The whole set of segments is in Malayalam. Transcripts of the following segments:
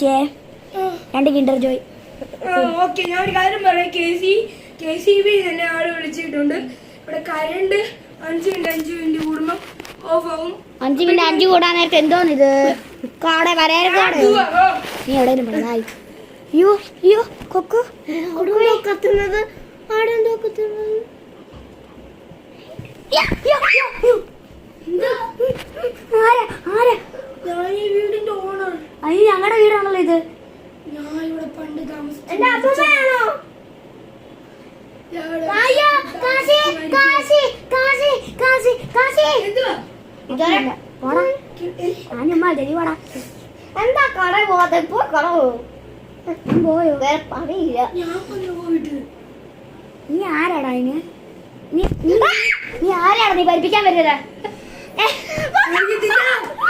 രണ്ട് കിൻഡർ ജോയ്. ഓക്കെ, ഞാൻ ഒരു കാര്യം പറയാം. KCB തന്നെ ആള് വിളിച്ചിട്ടുണ്ട്. ഇവിടെ കറണ്ട് 5 മിനിറ്റ് കൂടുമ്പോ ഓഫ് ആവും. 5 മിനിറ്റ് കൂടാൻ നേരത്തെ എന്തോന്നിത് കാടെ വരേരക്കാട് നീ എവിടെയും പറഞ്ഞായി. അയ്യോ അയ്യോ കൊക്കു കത്തുന്നത് ആടെന്തോ കത്തുന്നത്. വീടിന്റെ ഓണർ. അത് ഞങ്ങളുടെ വീടാണല്ലോ ഇത്. ഞാൻ ഇവിടെ പണ്ട് താമസിച്ചു. എന്താ കട പോകാതെ ഇപ്പൊ കട പോയോ? വേറെ പണിയില്ല. ഞാൻ പോയിട്ട് നീ ആരാടാ അതിന്? നീ ആരാടാ? നീ പഠിപ്പിക്കാൻ വരുന്നത്?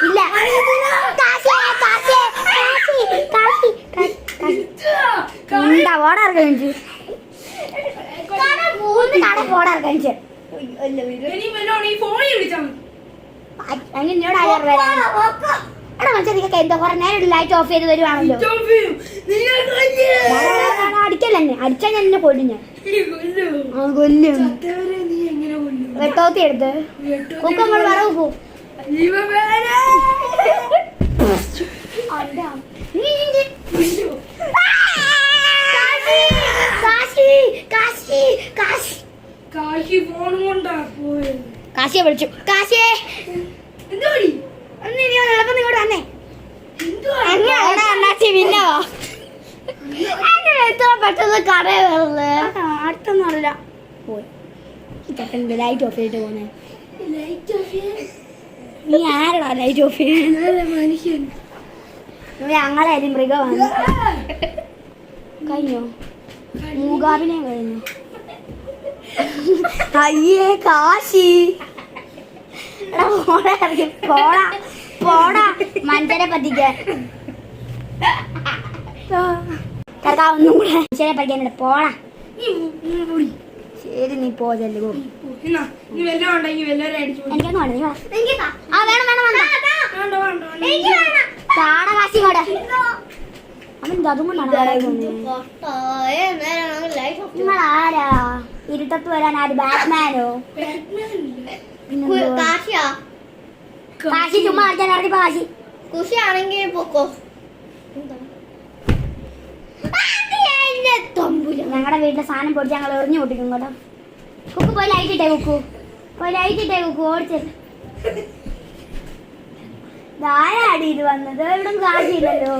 ഇല്ല എന്താ കൊറേ നേരം ലൈറ്റ് ഓഫ് ചെയ്ത് വരുവാണല്ലോ. അടിക്കല്ലേ അടിച്ചാൽ ഞാൻ എന്നെ കൊല്ലും. ഞാൻ കൊല്ലും. വെട്ടോത്തി എടുത്ത് കുക്കങ്ങൾ പറവൂ. കാശിയെ വിളിച്ചു. കാശിയെ എളുപ്പം ഇങ്ങോട്ട് വന്നേ. പെട്ടെന്ന് കട വരുന്നത് അടുത്തൊന്നും അറിയില്ല. പോയി ലൈറ്റ് ഓഫ് ചെയ്തിട്ട് പോന്നെ. നീ ആരടാ ലൈറ്റ് ഓഫ് ചെയ്യാൻ? മനുഷ്യൻ. ഞങ്ങളായാലും മൃഗമാണ്. കഴിഞ്ഞോ? മൂകാഭിനയം കഴിഞ്ഞു. അയ്യേ കാശി പോടാ പോടാ മനുഷ്യരെ പറ്റിക്കാൻ. ഒന്നും കൂടെ മനുഷ്യരെ പറ്റിക്കാൻ പോടാ. ശരി നീ പോതല്ലേ. എനിക്കൊന്നും ആ വേണം താട കാശി കൂടെ അവൻ അതും നിങ്ങൾ ആരാ ഇരുട്ടത്ത് വരാൻ? ആര്? ബാറ്റ്മാനോ? കാശി ചുമ്മാ അടിച്ചാൽ ഇറങ്ങി കാശി. കുശിയാണെങ്കിൽ പൊക്കോ. ഞങ്ങളുടെ വീട്ടിലെ സാധനം പൊടിച്ച് ഞങ്ങൾ എറിഞ്ഞു പൊട്ടിക്കും കേട്ടോ. കുക്കു പോയി ലൈറ്റ് ഇട്ടേ. പോയി ലൈറ്റ് ഇട്ടേ. ഓടിച്ചത് ധാരാടി ഇത് വന്നത്. ഇവിടെ കാശിയില്ലല്ലോ.